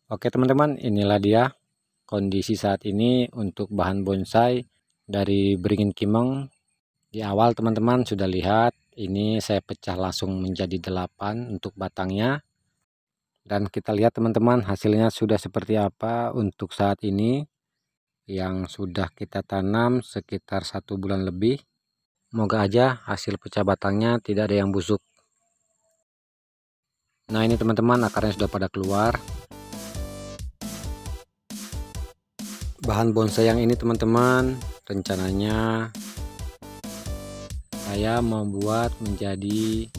Oke teman-teman, inilah dia kondisi saat ini untuk bahan bonsai dari beringin kimeng. Di awal teman-teman sudah lihat, ini saya pecah langsung menjadi 8 untuk batangnya. Dan kita lihat teman-teman hasilnya sudah seperti apa untuk saat ini yang sudah kita tanam sekitar 1 bulan lebih. Semoga aja hasil pecah batangnya tidak ada yang busuk. Nah ini teman-teman akarnya sudah pada keluar. Bahan bonsai yang ini teman-teman rencananya saya membuat menjadi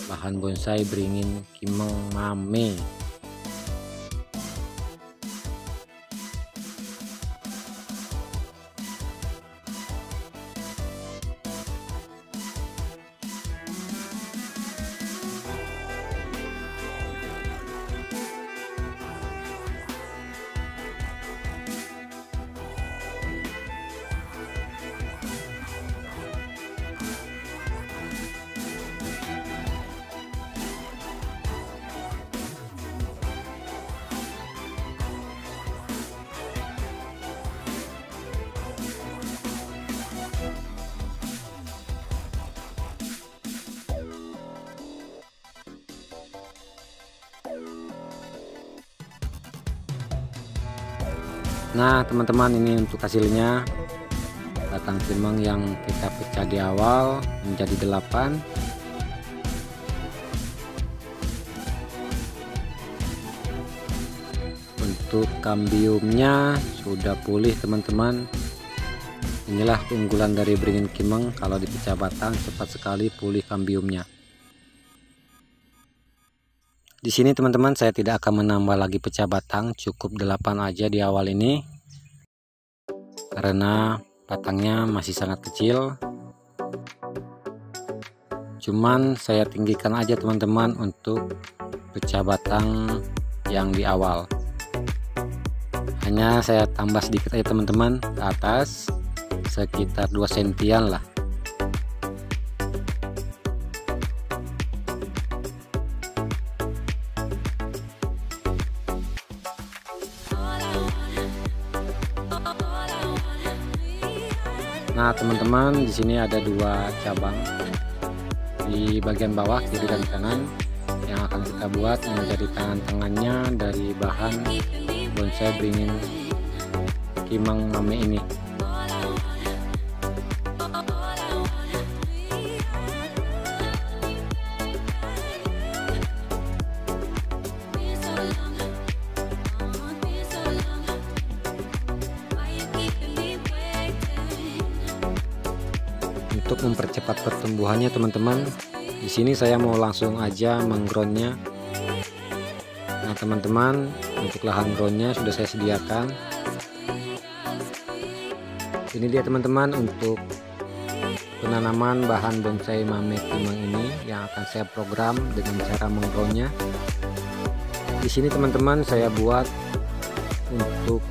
bahan bonsai beringin kimeng mame. Nah teman-teman, ini untuk hasilnya batang kimeng yang kita pecah di awal menjadi 8. Untuk kambiumnya sudah pulih teman-teman. Inilah keunggulan dari beringin kimeng, kalau dipecah batang cepat sekali pulih kambiumnya. Di sini teman-teman saya tidak akan menambah lagi pecah batang, cukup 8 aja di awal ini karena batangnya masih sangat kecil. Cuman saya tinggikan aja teman-teman untuk pecah batang yang di awal. Hanya saya tambah sedikit aja teman-teman ke atas, sekitar 2 sentian lah. Nah teman-teman, di sini ada 2 cabang di bagian bawah kiri dan kanan yang akan kita buat menjadi tangan-tangannya dari bahan bonsai beringin kimeng mame ini. Untuk mempercepat pertumbuhannya teman-teman, di sini saya mau langsung aja menggroundnya. Nah teman-teman, untuk lahan groundnya sudah saya sediakan. Ini dia teman-teman untuk penanaman bahan bonsai mame kimeng ini yang akan saya program dengan cara menggroundnya. Di sini teman-teman saya buat untuk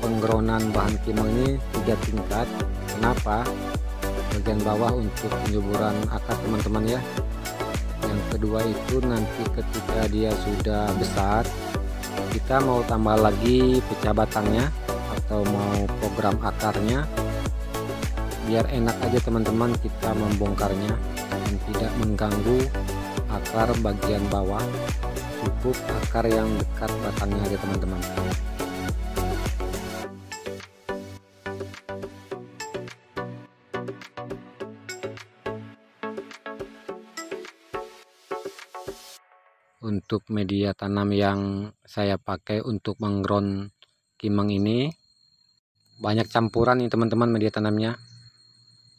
penggroundan bahan kimeng ini 3 tingkat. Kenapa? Bagian bawah untuk penyuburan akar teman-teman ya. Yang kedua itu nanti ketika dia sudah besar, kita mau tambah lagi pecah batangnya atau mau program akarnya, biar enak aja teman-teman kita membongkarnya dan tidak mengganggu akar bagian bawah. Cukup akar yang dekat batangnya aja teman-teman. Untuk media tanam yang saya pakai untuk mengground kimeng ini banyak campuran nih teman-teman media tanamnya.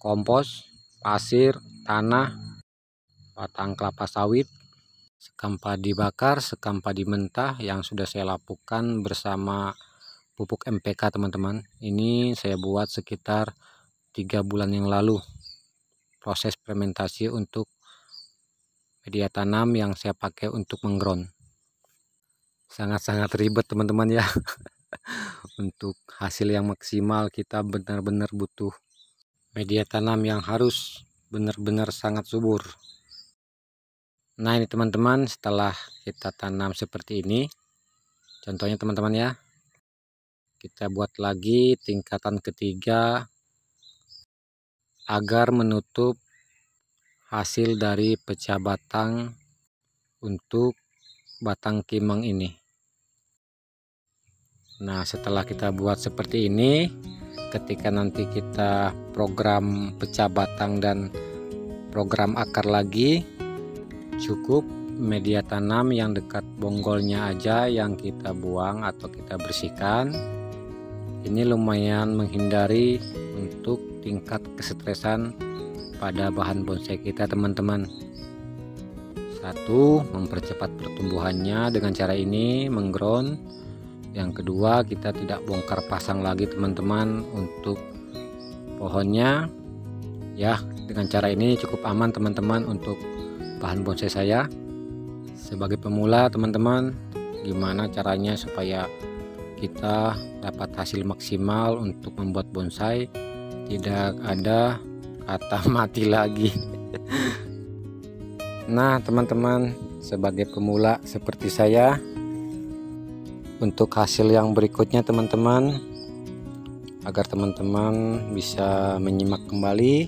Kompos, pasir, tanah, batang kelapa sawit, sekam padi bakar, sekam padi mentah yang sudah saya lapukan bersama pupuk MPK teman-teman. Ini saya buat sekitar 3 bulan yang lalu. Proses fermentasi untuk media tanam yang saya pakai untuk mengground. Sangat-sangat ribet teman-teman ya. Untuk hasil yang maksimal kita benar-benar butuh media tanam yang harus benar-benar sangat subur. Nah ini teman-teman, setelah kita tanam seperti ini, Contohnya teman-teman ya, kita buat lagi tingkatan ketiga agar menutup hasil dari pecah batang untuk batang kimang ini. Nah, setelah kita buat seperti ini, ketika nanti kita program pecah batang dan program akar lagi, cukup media tanam yang dekat bonggolnya aja yang kita buang atau kita bersihkan. Ini lumayan menghindari untuk tingkat kesetresan pada bahan bonsai kita, teman-teman. Satu, mempercepat pertumbuhannya dengan cara ini, mengground. Yang kedua, kita tidak bongkar pasang lagi teman-teman untuk pohonnya ya. Dengan cara ini cukup aman teman-teman untuk bahan bonsai saya. Sebagai pemula teman-teman, gimana caranya supaya kita dapat hasil maksimal untuk membuat bonsai, tidak ada kata mati lagi. Nah teman-teman, sebagai pemula seperti saya, untuk hasil yang berikutnya teman-teman, agar teman-teman bisa menyimak kembali,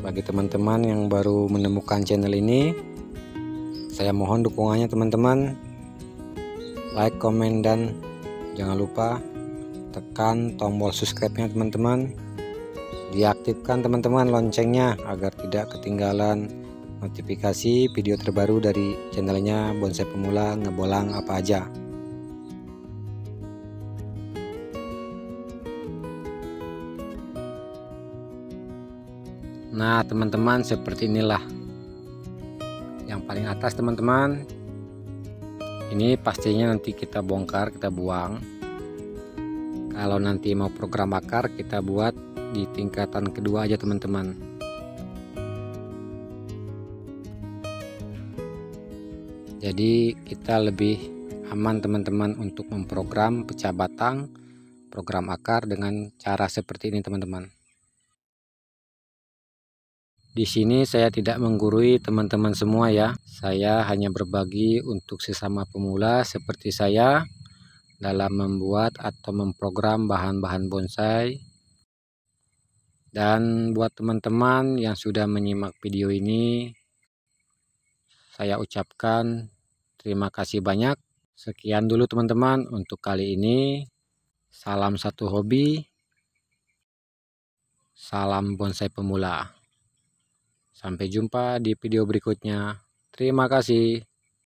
bagi teman-teman yang baru menemukan channel ini, saya mohon dukungannya teman-teman, like, komen, dan jangan lupa tekan tombol subscribe-nya teman-teman, diaktifkan teman-teman loncengnya agar tidak ketinggalan notifikasi video terbaru dari channelnya Bonsai Pemula Ngebolang Apa Aja. Nah teman-teman, seperti inilah yang paling atas teman-teman. Ini pastinya nanti kita bongkar, kita buang. Kalau nanti mau program akar, kita buat di tingkatan kedua aja teman-teman. Jadi kita lebih aman teman-teman untuk memprogram pecah batang, program akar dengan cara seperti ini teman-teman. Di sini saya tidak menggurui teman-teman semua ya. Saya hanya berbagi untuk sesama pemula seperti saya dalam membuat atau memprogram bahan-bahan bonsai. Dan buat teman-teman yang sudah menyimak video ini, saya ucapkan terima kasih banyak. Sekian dulu teman-teman untuk kali ini. Salam satu hobi, salam bonsai pemula. Sampai jumpa di video berikutnya. Terima kasih.